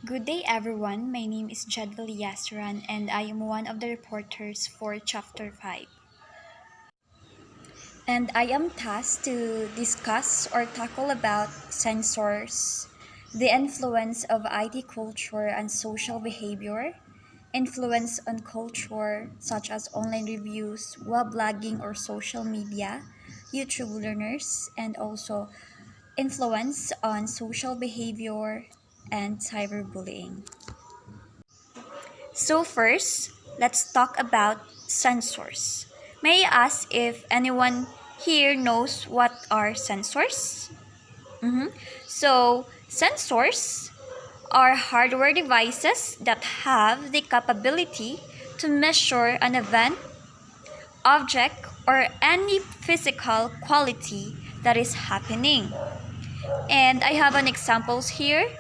Good day, everyone. My name is Jadval Yasran, and I am one of the reporters for Chapter 5. And I am tasked to discuss or tackle about sensors, the influence of IT culture and social behavior, influence on culture such as online reviews, weblogging or social media, YouTube learners, and also influence on social behavior and cyberbullying. So first, let's talk about sensors. May I ask if anyone here knows what are sensors? So, sensors are hardware devices that have the capability to measure an event, object, or any physical quality that is happening. And I have an examples here.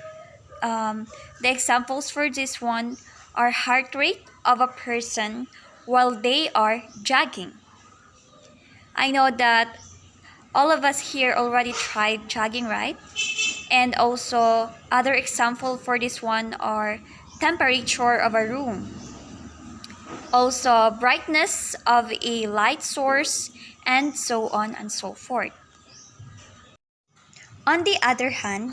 The examples for this one are heart rate of a person while they are jogging. I know that all of us here already tried jogging, right? And also other example for this one are temperature of a room. Also brightness of a light source and so on and so forth. On the other hand,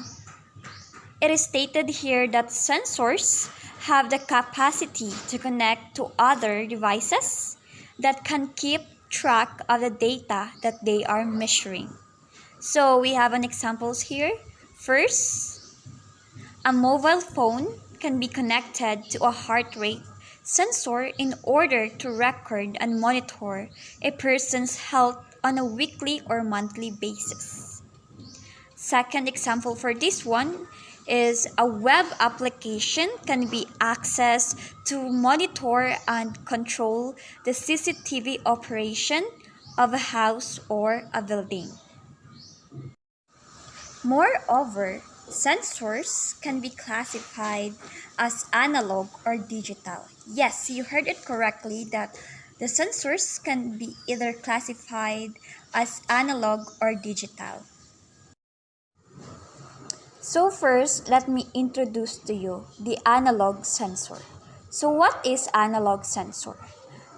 it is stated here that sensors have the capacity to connect to other devices that can keep track of the data that they are measuring. So we have an examples here. First, a mobile phone can be connected to a heart rate sensor in order to record and monitor a person's health on a weekly or monthly basis. Second example for this one is a web application can be accessed to monitor and control the CCTV operation of a house or a building. Moreover, sensors can be classified as analog or digital. Yes, you heard it correctly that the sensors can be either classified as analog or digital. So first, let me introduce to you the analog sensor. So what is analog sensor?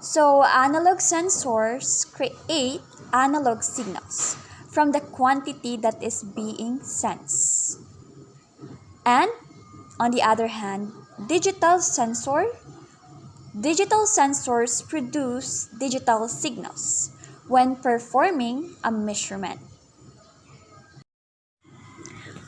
So analog sensors create analog signals from the quantity that is being sensed. And on the other hand, digital sensors produce digital signals when performing a measurement.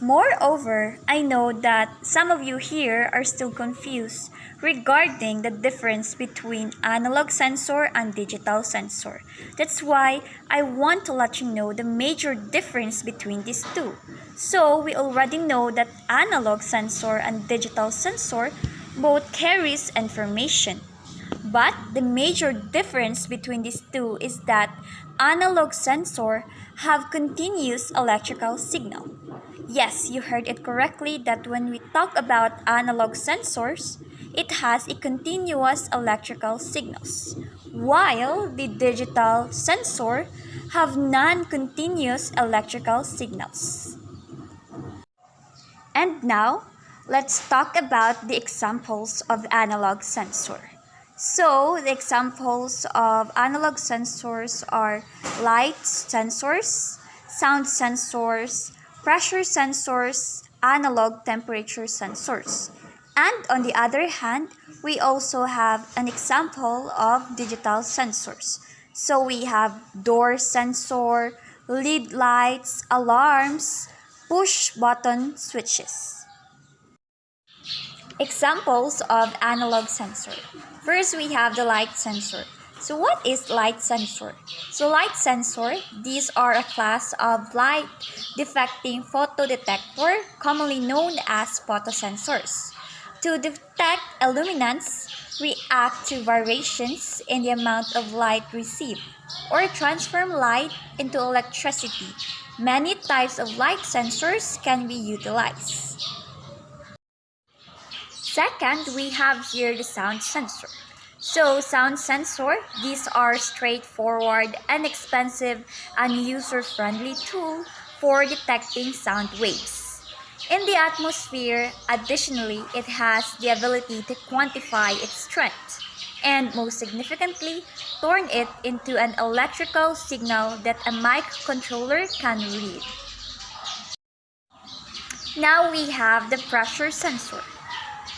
Moreover, I know that some of you here are still confused regarding the difference between analog sensor and digital sensor. That's why I want to let you know the major difference between these two. So, we already know that analog sensor and digital sensor both carries information. But the major difference between these two is that analog sensor have continuous electrical signal. Yes, you heard it correctly that when we talk about analog sensors, it has a continuous electrical signals, while the digital sensor have non-continuous electrical signals. And now, let's talk about the examples of analog sensor. So, the examples of analog sensors are light sensors, sound sensors, pressure sensors, analog temperature sensors. And on the other hand, we also have an example of digital sensors. So we have door sensor, lead lights, alarms, push button switches. Examples of analog sensor. First, we have the light sensor. So what is light sensor? So light sensor, these are a class of light deflecting photodetector, commonly known as photosensors. To detect illuminance, react to variations in the amount of light received, or transform light into electricity. Many types of light sensors can be utilized. Second, we have here the sound sensor. So, sound sensor, these are straightforward, inexpensive, and user-friendly tool for detecting sound waves. In the atmosphere, additionally, it has the ability to quantify its strength and, most significantly, turn it into an electrical signal that a microcontroller can read. Now we have the pressure sensor.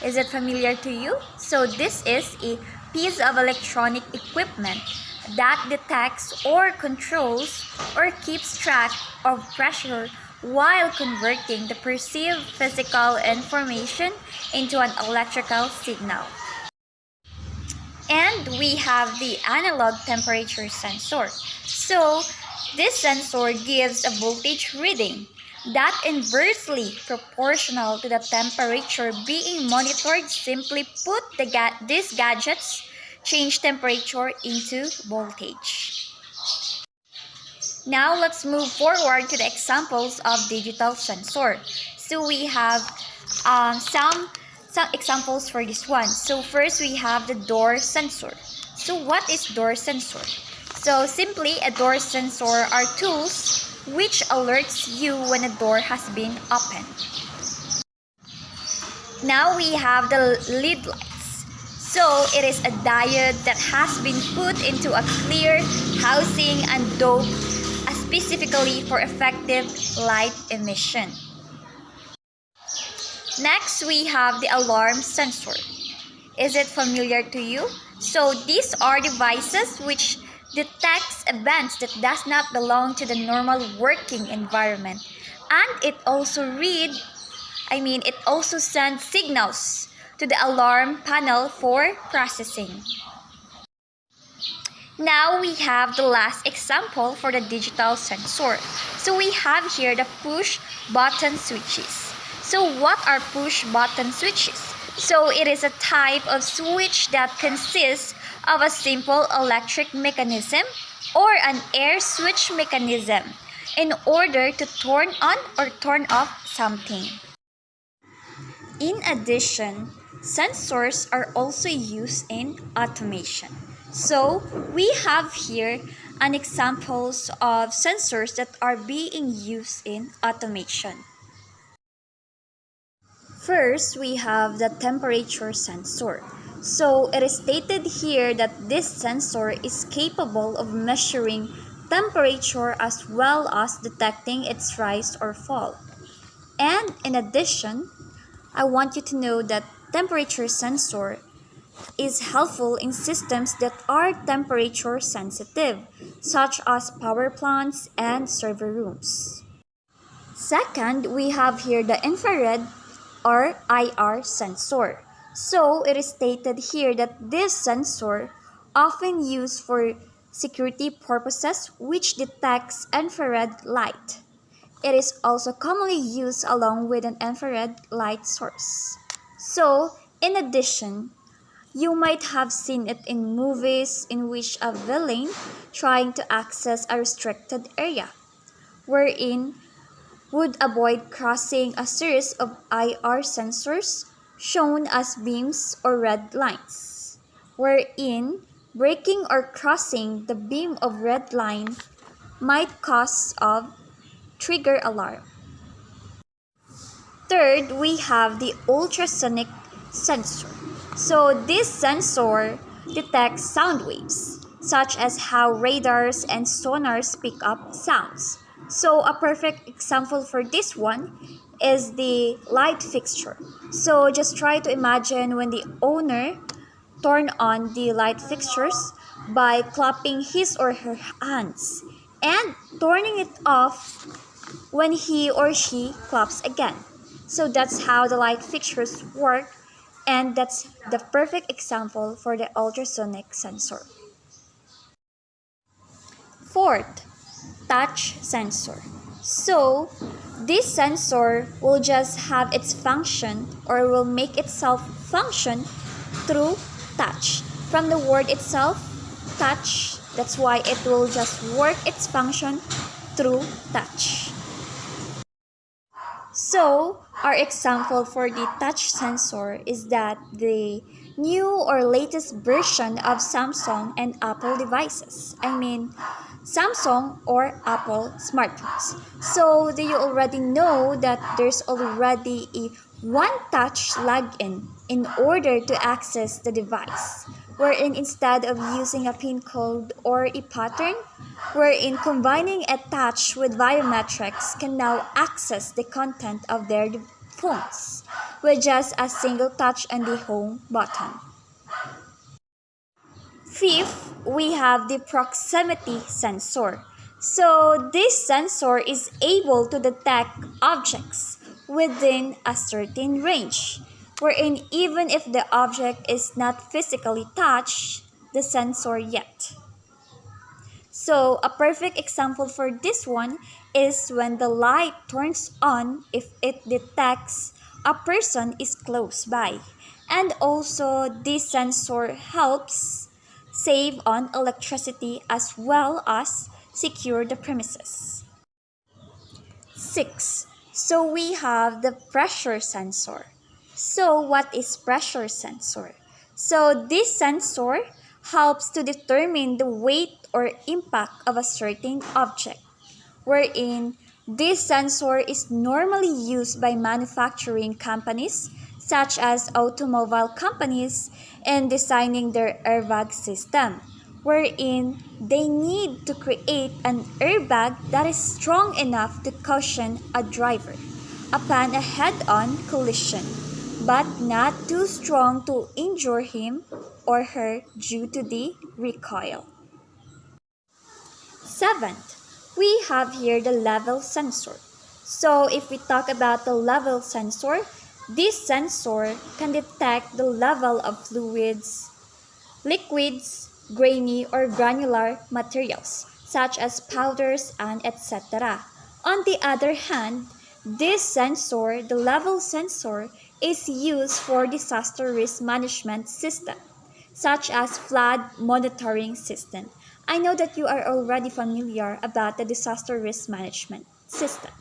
Is it familiar to you? So this is a piece of electronic equipment that detects or controls or keeps track of pressure while converting the perceived physical information into an electrical signal. And we have the analog temperature sensor. So this sensor gives a voltage reading that inversely proportional to the temperature being monitored. Simply put, these gadgets change temperature into voltage. Now let's move forward to the examples of digital sensor. So we have some examples for this one. So first we have the door sensor. So what is door sensor? So simply, a door sensor are tools which alerts you when a door has been opened. Now we have the LED lights. So it is a diode that has been put into a clear housing and doped specifically for effective light emission. Next, we have the alarm sensor. Is it familiar to you? So these are devices which detects events that does not belong to the normal working environment, and it also sends signals to the alarm panel for processing. Now we have the last example for the digital sensor. So we have here the push button switches. So what are push button switches? So it is a type of switch that consists of a simple electric mechanism or an air switch mechanism in order to turn on or turn off something. In addition, sensors are also used in automation. So we have here an examples of sensors that are being used in automation. First, we have the temperature sensor. So it is stated here that this sensor is capable of measuring temperature as well as detecting its rise or fall. And in addition, I want you to know that temperature sensor is helpful in systems that are temperature sensitive, such as power plants and server rooms. Second, we have here the infrared or IR sensor. So it is stated here that this sensor often used for security purposes which detects infrared light. It is also commonly used along with an infrared light source. So, in addition, you might have seen it in movies in which a villain trying to access a restricted area, wherein would avoid crossing a series of IR sensors shown as beams or red lines, wherein breaking or crossing the beam of red line might cause of trigger alarm. Third, we have the ultrasonic sensor. So this sensor detects sound waves, such as how radars and sonars pick up sounds. So a perfect example for this one is the light fixture. So just try to imagine when the owner turn on the light fixtures by clapping his or her hands and turning it off when he or she claps again. So that's how the light fixtures work, and that's the perfect example for the ultrasonic sensor. Fourth, touch sensor. So this sensor will just have its function or will make itself function through touch. From the word itself, touch, that's why it will just work its function through touch. So our example for the touch sensor is that the new or latest version of Samsung and Apple devices. Samsung or Apple smartphones. So do you already know that there's already a one touch login in order to access the device, wherein instead of using a PIN code or a pattern, wherein combining a touch with biometrics can now access the content of their phones with just a single touch on the home button. Fifth, we have the proximity sensor. So this sensor is able to detect objects within a certain range, wherein even if the object is not physically touched, the sensor yet. So a perfect example for this one is when the light turns on if it detects a person is close by. And also this sensor helps save on electricity as well as secure the premises. 6. So we have the pressure sensor. So what is pressure sensor? So this sensor helps to determine the weight or impact of a certain object, wherein this sensor is normally used by manufacturing companies such as automobile companies in designing their airbag system, wherein they need to create an airbag that is strong enough to cushion a driver upon a head-on collision, but not too strong to injure him or her due to the recoil. Seventh, we have here the level sensor. So if we talk about the level sensor, this sensor can detect the level of fluids, liquids, grainy or granular materials such as powders and etc. On the other hand, this sensor, the level sensor, is used for disaster risk management system such as flood monitoring system. I know that you are already familiar about the disaster risk management system.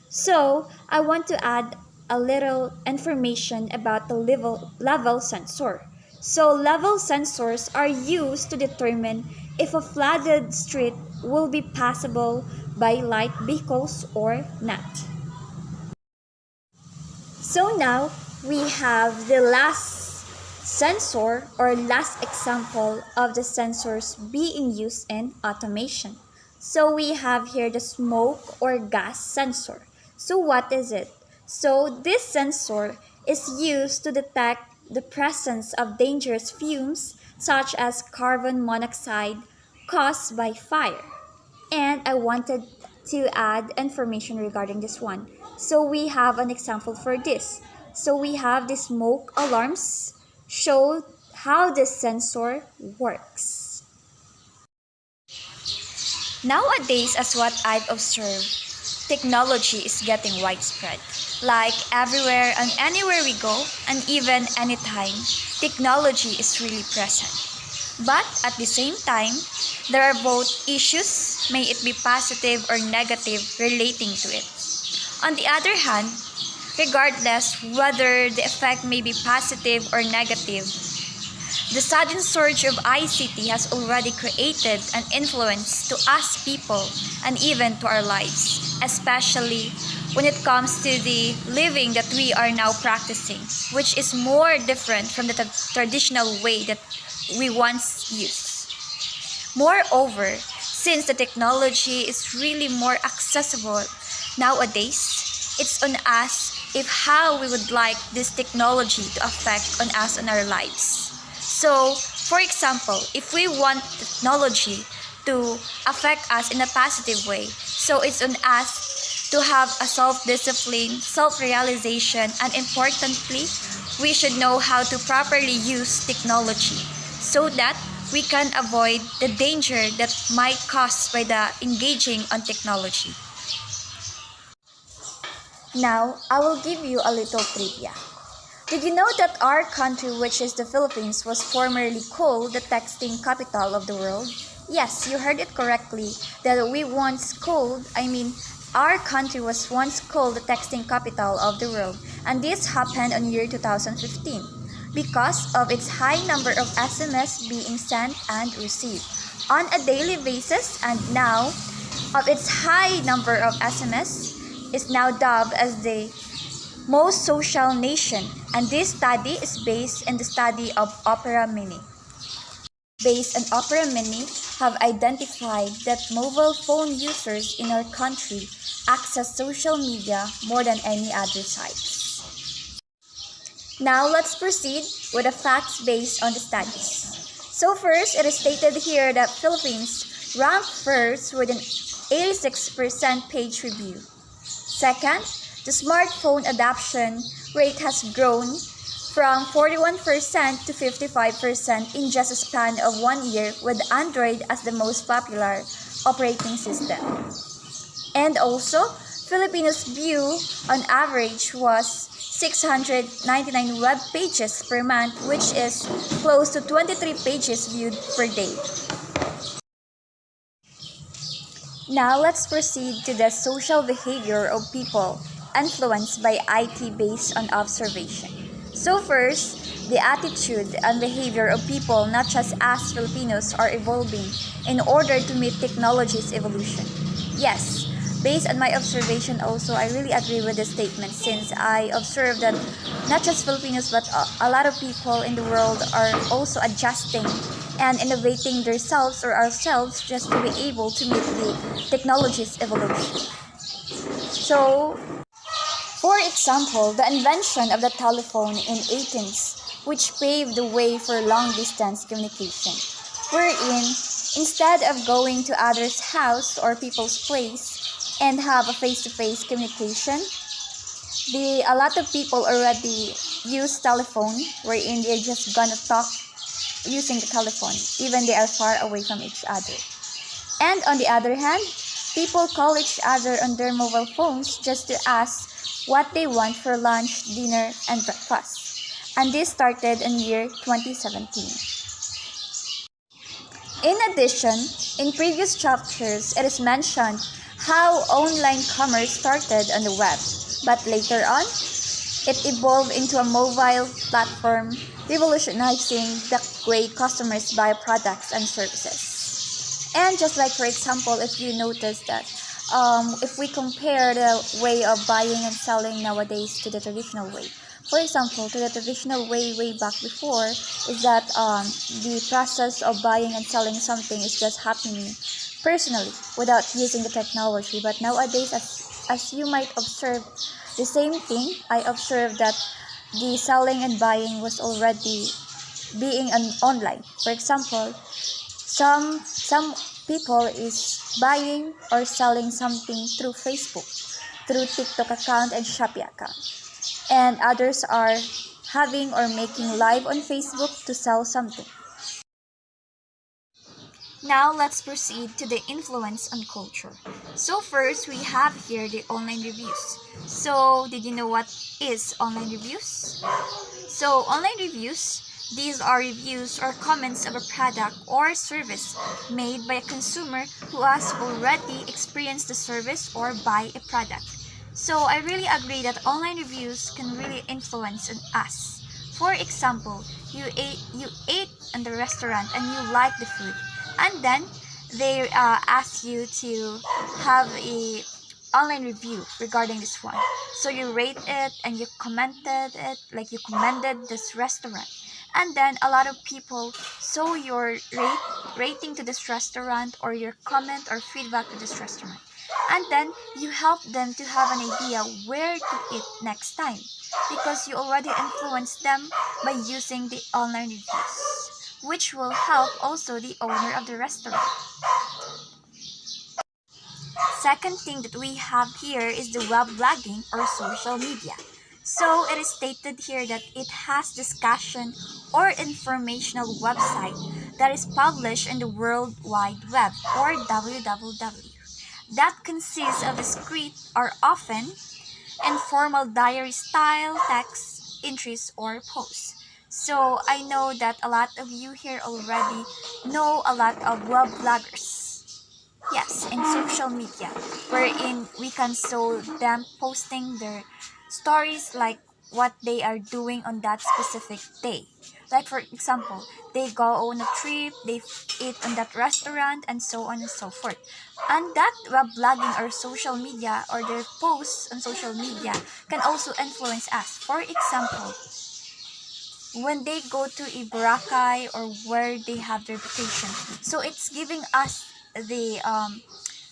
So, I want to add a little information about the level sensor. So, level sensors are used to determine if a flooded street will be passable by light vehicles or not. So now we have the last sensor or last example of the sensors being used in automation. So we have here the smoke or gas sensor. So what is it? So this sensor is used to detect the presence of dangerous fumes such as carbon monoxide caused by fire. And I wanted to add information regarding this one. So we have an example for this. So we have the smoke alarms show how the sensor works. Nowadays, as what I've observed, technology is getting widespread. Like everywhere and anywhere we go, and even anytime, technology is really present. But at the same time, there are both issues, may it be positive or negative, relating to it. On the other hand, regardless whether the effect may be positive or negative, the sudden surge of ICT has already created an influence to us people and even to our lives, especially when it comes to the living that we are now practicing, which is more different from the traditional way that we once used. Moreover, since the technology is really more accessible nowadays, it's on us if how we would like this technology to affect on us on our lives. So, for example, if we want technology to affect us in a positive way, so it's on us to have a self-discipline, self-realization, and importantly, we should know how to properly use technology so that we can avoid the danger that might caused by the engaging on technology. Now, I will give you a little trivia. Did you know that our country, which is the Philippines, was formerly called the texting capital of the world? Yes, you heard it correctly, that our country was once called the texting capital of the world, and this happened on year 2015 because of its high number of SMS being sent and received. on a daily basis, and now of its high number of SMS is now dubbed as the most social nation, and this study is based in the study of Opera Mini. Based on Opera Mini have identified that mobile phone users in our country access social media more than any other sites. Now let's proceed with the facts based on the studies. So first, it is stated here that Philippines ranked first with an 86% page review. Second, the smartphone adoption rate has grown from 41% to 55% in just a span of 1 year, with Android as the most popular operating system. And also, Filipinos view on average was 699 web pages per month, which is close to 23 pages viewed per day. Now let's proceed to the social behavior of people influenced by IT based on observation. So first, the attitude and behavior of people, not just us Filipinos, are evolving in order to meet technology's evolution. Yes, based on my observation also, I really agree with this statement, since I observed that not just Filipinos but a lot of people in the world are also adjusting and innovating themselves or ourselves just to be able to meet the technology's evolution. So, for example, the invention of the telephone in Athens, which paved the way for long-distance communication, wherein instead of going to others' house or people's place and have a face-to-face communication, a lot of people already use telephone, wherein they're just gonna talk using the telephone, even they are far away from each other. And on the other hand, people call each other on their mobile phones just to ask what they want for lunch, dinner, and breakfast. And this started in year 2017. In addition, in previous chapters, it is mentioned how online commerce started on the web, but later on, it evolved into a mobile platform, revolutionizing the way customers buy products and services. And just like, for example, if you notice that if we compare the way of buying and selling nowadays to the traditional way, for example, to the traditional way back before, is that the process of buying and selling something is just happening personally without using the technology. But nowadays, as you might observe, the same thing, I observed that the selling and buying was already being online. For example, some people is buying or selling something through Facebook, through TikTok account and Shopee account. And others are having or making live on Facebook to sell something. Now let's proceed to the influence on culture. So first, we have here the online reviews. So did you know what is online reviews? So online reviews, these are reviews or comments of a product or service made by a consumer who has already experienced the service or buy a product. So I really agree that online reviews can really influence us. For example, you ate in the restaurant and you like the food, and then they ask you to have a online review regarding this one. So you rate it and you commented it, like you commended this restaurant. And then a lot of people saw your rating to this restaurant or your comment or feedback to this restaurant. And then you help them to have an idea where to eat next time, because you already influenced them by using the online reviews, which will help also the owner of the restaurant. Second thing that we have here is the web blogging or social media. So it is stated here that it has discussion or informational website that is published in the World Wide Web or WWW. That consists of discrete or often informal diary style text entries or posts. So I know that a lot of you here already know a lot of web bloggers. Yes, in social media, wherein we can saw them posting their stories like what they are doing on that specific day. Like for example, they go on a trip, they eat on that restaurant, and so on and so forth. And that web blogging or social media or their posts on social media can also influence us. For example, when they go to a Boracay or where they have their vacation. So it's giving us the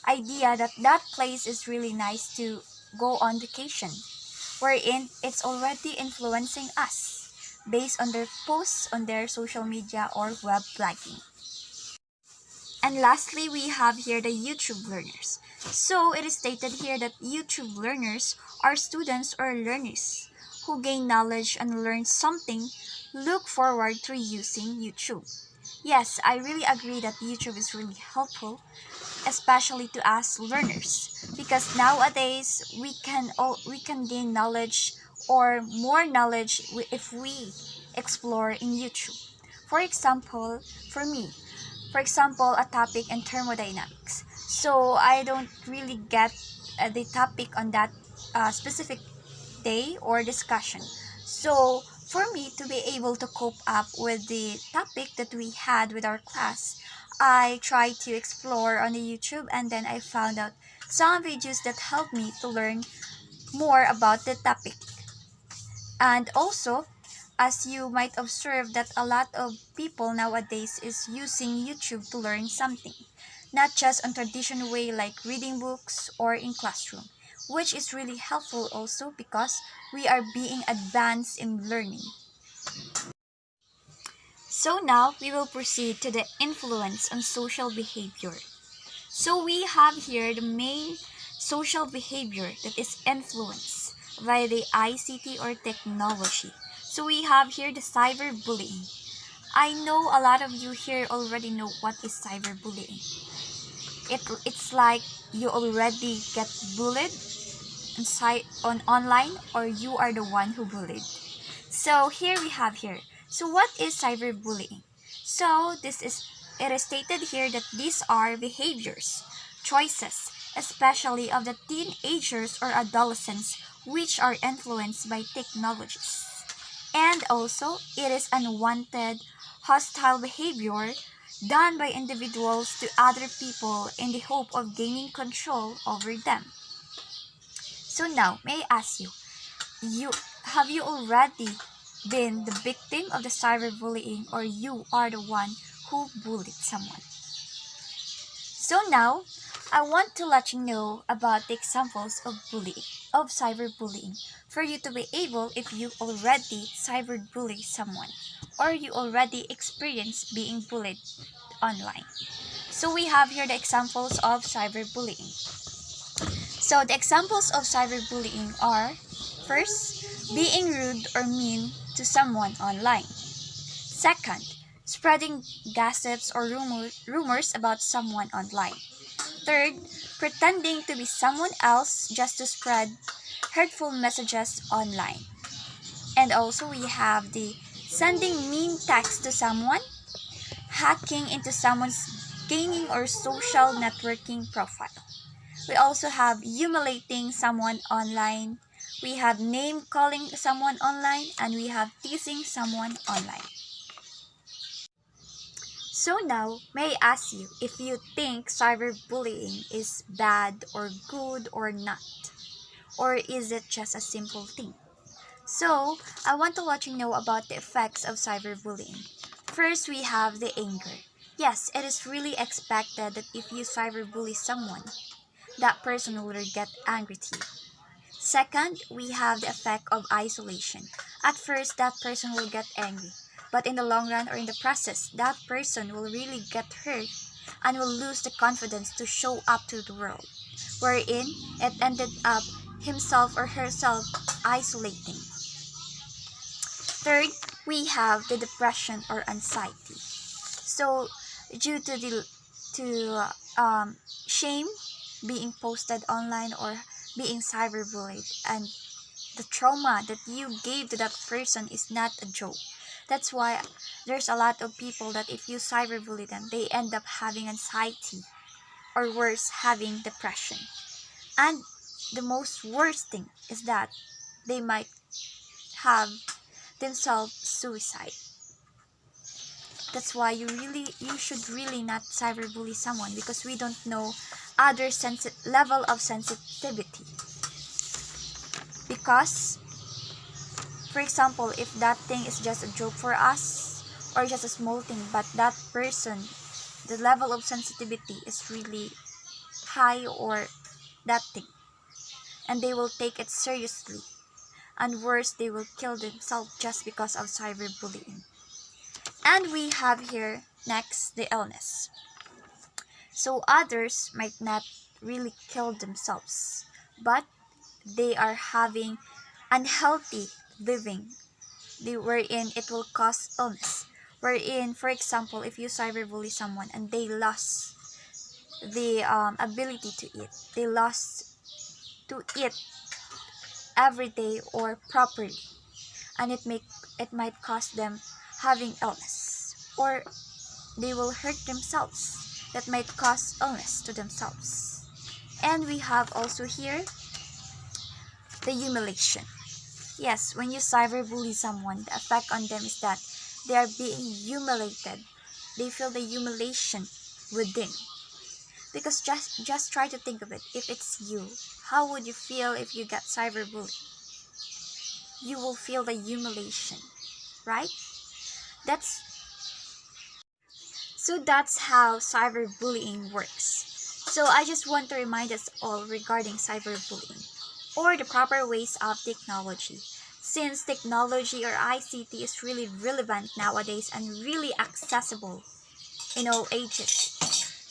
idea that that place is really nice to go on vacation, wherein it's already influencing us based on their posts on their social media or web blogging. And lastly, we have here the YouTube learners. So it is stated here that YouTube learners are students or learners who gain knowledge and learn something, look forward to using YouTube. Yes, I really agree that YouTube is really helpful, especially to us learners, because nowadays we can gain knowledge or more knowledge if we explore in YouTube. For example, for me, for example, a topic in thermodynamics. So I don't really get the topic on that specific day or discussion. So for me to be able to cope up with the topic that we had with our class, I tried to explore on the YouTube, and then I found out some videos that helped me to learn more about the topic. And also, as you might observe that a lot of people nowadays is using YouTube to learn something, not just on traditional way like reading books or in classroom, which is really helpful also because we are being advanced in learning. So now we will proceed to the influence on social behavior. So we have here the main social behavior that is influenced by the ICT or technology. So we have here the cyberbullying. I know a lot of you here already know what is cyberbullying. It's like you already get bullied on online, or you are the one who bullied. So here we have here. So what is cyberbullying? So it is stated here that these are behaviors, choices, especially of the teenagers or adolescents which are influenced by technologies. And also it is unwanted, hostile behavior done by individuals to other people in the hope of gaining control over them. So now, may I ask you, you have you already been the victim of the cyberbullying, or you are the one who bullied someone? So now, I want to let you know about the examples of bullying, of cyberbullying, for you to be able if you already cyberbully someone, or you already experienced being bullied online. So we have here the examples of cyberbullying. So the examples of cyberbullying are: first, being rude or mean to someone online. Second, spreading gossips or rumors about someone online. Third, pretending to be someone else just to spread hurtful messages online. And also we have the sending mean text to someone, hacking into someone's gaming or social networking profile. We also have humiliating someone online. We have name calling someone online, and we have teasing someone online. So now, may I ask you if you think cyberbullying is bad or good or not? Or is it just a simple thing? So, I want to let you know about the effects of cyberbullying. First, we have the anger. Yes, it is really expected that if you cyberbully someone, that person will get angry to you. Second, we have the effect of isolation. At first, that person will get angry, but in the long run or in the process, that person will really get hurt and will lose the confidence to show up to the world, wherein it ended up himself or herself isolating. Third, we have the depression or anxiety. So, due to the shame being posted online or being cyberbullied, and the trauma that you gave to that person is not a joke. That's why there's a lot of people that if you cyberbully them, they end up having anxiety, or worse, having depression. And the most worst thing is that they might have themselves suicide. That's why you should really not cyberbully someone, because we don't know other level of sensitivity. Because, for example, if that thing is just a joke for us or just a small thing, but that person, the level of sensitivity is really high, or that thing, and they will take it seriously, and worse, they will kill themselves just because of cyberbullying. And we have here next the illness. So others might not really kill themselves, but they are having unhealthy living, wherein it will cause illness. Wherein, for example, if you cyberbully someone and they lost the ability to eat, they lost to eat every day or properly, and it might cause them having illness, or they will hurt themselves, that might cause illness to themselves. And we have also here the humiliation. Yes, when you cyberbully someone, the effect on them is that they are being humiliated. They feel the humiliation within. Because just try to think of it. If it's you, how would you feel if you got cyberbullied? You will feel the humiliation, right? That's how cyberbullying works. So I just want to remind us all regarding cyberbullying, or the proper ways of technology. Since technology or ICT is really relevant nowadays and really accessible in all ages.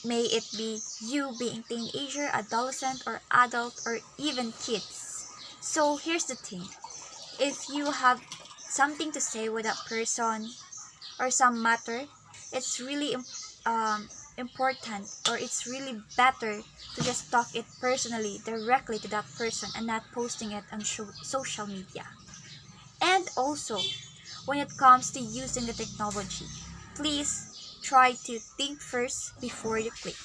May it be you being teenager, adolescent, or adult, or even kids. So here's the thing. If you have something to say with a person or some matter, it's really important, or it's really better to just talk it personally, directly to that person, and not posting it on social media. And also, when it comes to using the technology, please try to think first before you click,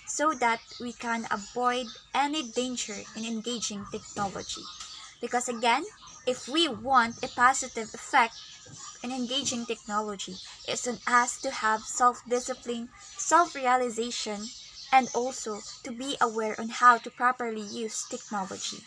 so that we can avoid any danger in engaging technology. Because again, if we want a positive effect in engaging technology, it's on us to have self-discipline, self-realization, and also to be aware on how to properly use technology.